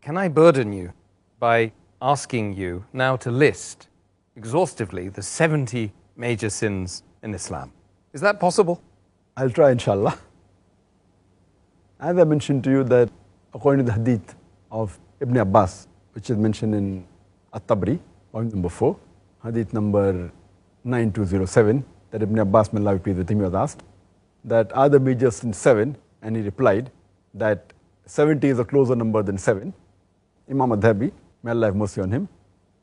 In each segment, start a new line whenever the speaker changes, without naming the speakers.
Can I burden you by asking you now to list exhaustively the 70 major sins in Islam? Is that possible?
I'll try, inshallah. As I mentioned to you that according to the hadith of Ibn Abbas, which is mentioned in At-Tabri, point number 4, hadith number 9207, that Ibn Abbas, may Allah be pleased with him, was asked that are the major sins 7? And he replied that 70 is a closer number than 7. Imam Adhabi, may Allah have mercy on him,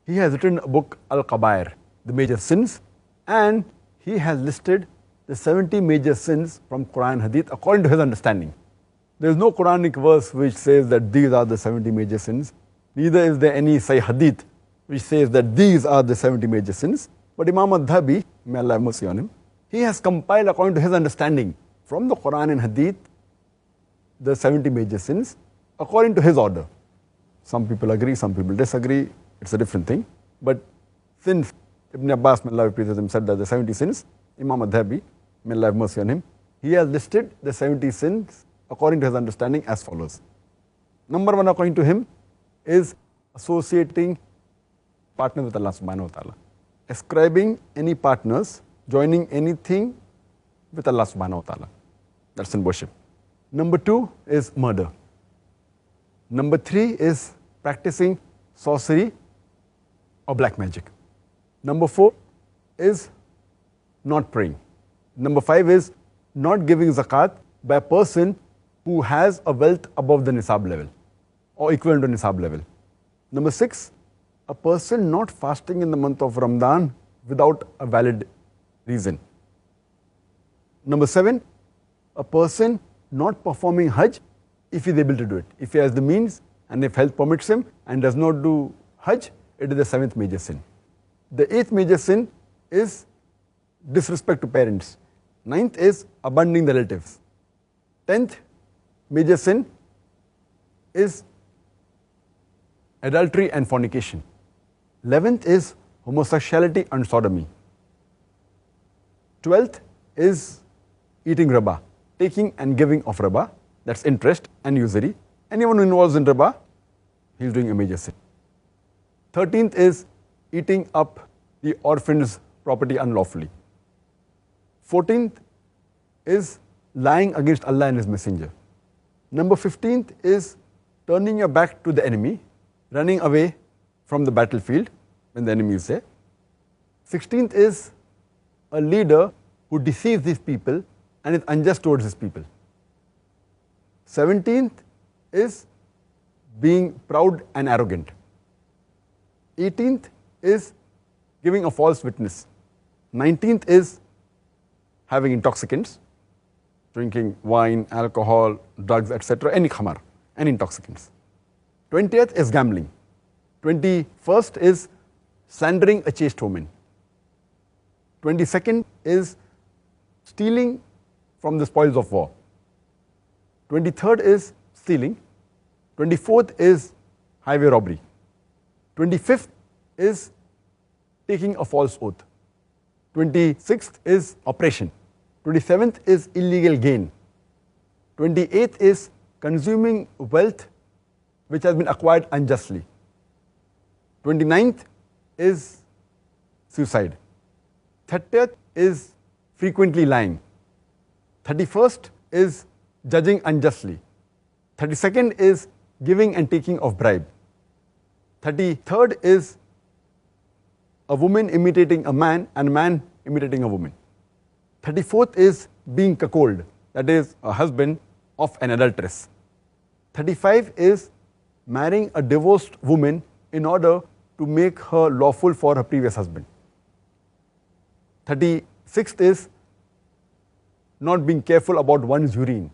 he has written a book, Al-Qabair, the major sins, and he has listed the 70 major sins from Quran and Hadith according to his understanding. There is no Quranic verse which says that these are the 70 major sins. Neither is there any Sahih Hadith which says that these are the 70 major sins. But Imam Adhabi, may Allah have mercy on him, he has compiled according to his understanding from the Quran and Hadith the 70 major sins according to his order. Some people agree, some people disagree, it's a different thing. But since Ibn Abbas, may Allah be pleased with him, said that the 70 sins, Imam Adhabi, may Allah have mercy on him, he has listed the 70 sins according to his understanding as follows. Number 1 according to him is associating partners with Allah subhanahu wa ta'ala. Ascribing any partners, joining anything with Allah subhanahu wa ta'ala. That's in worship. Number 2 is murder. Number 3 is practicing sorcery or black magic. Number 4 is not praying. Number 5 is not giving zakat by a person who has a wealth above the nisab level or equivalent to nisab level. Number 6, a person not fasting in the month of Ramadan without a valid reason. Number 7, a person not performing Hajj if he is able to do it. If he has the means and if health permits him and does not do Hajj, it is the 7th major sin. The 8th major sin is disrespect to parents. 9th is abandoning the relatives. 10th major sin is adultery and fornication. 11th is homosexuality and sodomy. 12th is eating riba, taking and giving of riba, that's interest and usury. Anyone who involves in riba, he is doing a major sin. 13th is eating up the orphan's property unlawfully. 14th is lying against Allah and His Messenger. Number 15th is turning your back to the enemy, running away from the battlefield when the enemy is there. 16th is a leader who deceives his people and is unjust towards his people. 17th is being proud and arrogant. 18th is giving a false witness. 19th is having intoxicants, drinking wine, alcohol, drugs, etc., any khamar, any intoxicants. 20th is gambling. 21st is slandering a chaste woman. 22nd is stealing from the spoils of war. 23rd is stealing. 24th is highway robbery. 25th is taking a false oath. 26th is oppression. 27th is illegal gain. 28th is consuming wealth which has been acquired unjustly. 29th is suicide. 30th is frequently lying. 31st is judging unjustly. 32nd is giving and taking of bribe. 33rd is a woman imitating a man and a man imitating a woman. 34th is being cuckold, that is a husband of an adulteress. 35 is marrying a divorced woman in order to make her lawful for her previous husband. 36th is not being careful about one's urine,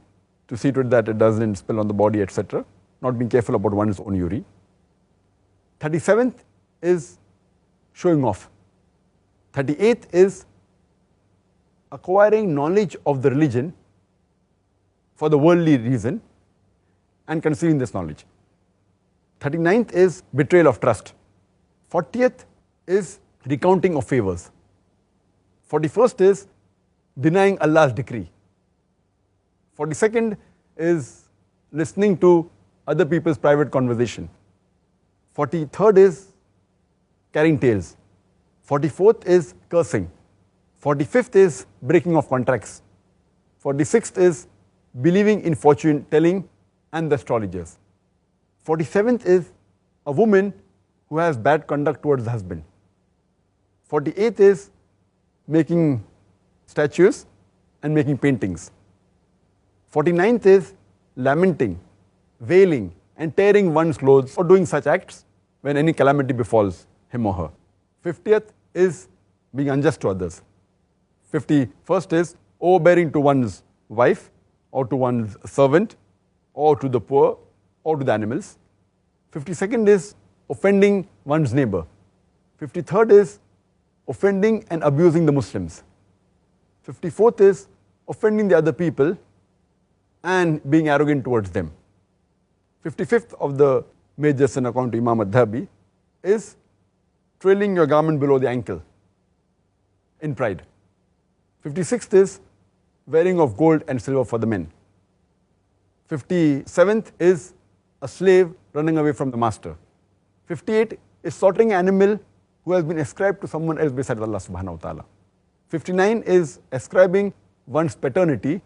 to see to it that it doesn't spill on the body, etc. Not being careful about one's own urine. 37th is showing off. 38th is acquiring knowledge of the religion for the worldly reason and concealing this knowledge. 39th is betrayal of trust. 40th is recounting of favors. 41st is denying Allah's decree. 42nd is listening to other people's private conversation. 43rd is carrying tales. 44th is cursing. 45th is breaking of contracts. 46th is believing in fortune telling and the astrologers. 47th is a woman who has bad conduct towards the husband. 48th is making statues and making paintings. 49th is lamenting, wailing, and tearing one's clothes or doing such acts when any calamity befalls him or her. 50th is being unjust to others. 51st is overbearing to one's wife or to one's servant or to the poor or to the animals. 52nd is offending one's neighbor. 53rd is offending and abusing the Muslims. 54th is offending the other people and being arrogant towards them. 55th of the major sin according to Imam al-Dhahabi is trailing your garment below the ankle in pride. 56th is wearing of gold and silver for the men. 57th is a slave running away from the master. 58 is slaughtering an animal who has been ascribed to someone else besides Allah subhanahu wa ta'ala. 59 is ascribing one's paternity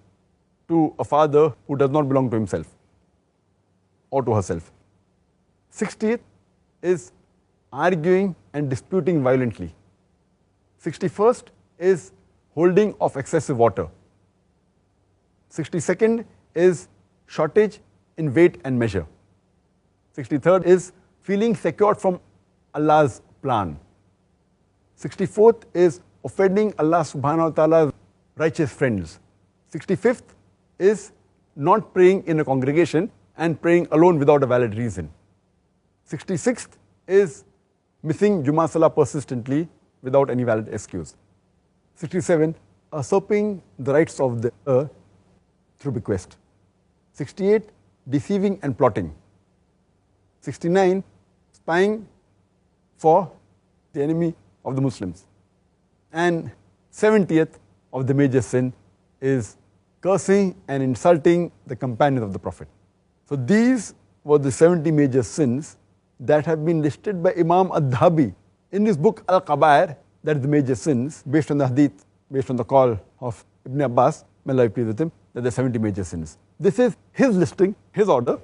to a father who does not belong to himself or to herself. 60th is arguing and disputing violently. 61st is holding of excessive water. 62nd is shortage in weight and measure. 63rd is feeling secured from Allah's plan. 64th is offending Allah subhanahu wa ta'ala's righteous friends. 65th is not praying in a congregation and praying alone without a valid reason. 66th is missing Jummah Salah persistently without any valid excuse. 67, usurping the rights of the earth through bequest. 68, deceiving and plotting. 69, spying for the enemy of the Muslims. And 70th of the major sin is cursing and insulting the companions of the Prophet. So these were the 70 major sins that have been listed by Imam al-Dhahabi in his book Al-Qabair, that is the major sins, based on the hadith, based on the call of Ibn Abbas, may Allah be pleased with him, that there are 70 major sins. This is his listing, his order,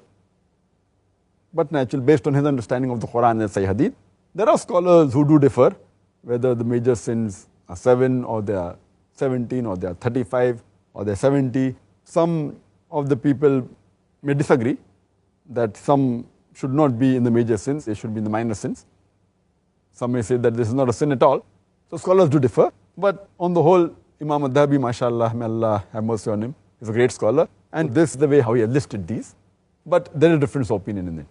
but natural, based on his understanding of the Quran and Sahih Hadith. There are scholars who do differ, whether the major sins are 7 or they are 17 or they are 35 or they are 70. Some of the people may disagree that some should not be in the major sins, they should be in the minor sins. Some may say that this is not a sin at all. So scholars do differ, but on the whole, Imam al-Dhahabi, mashallah, may Allah have mercy on him, is a great scholar, and this is the way how he has listed these, but there is a difference of opinion in it.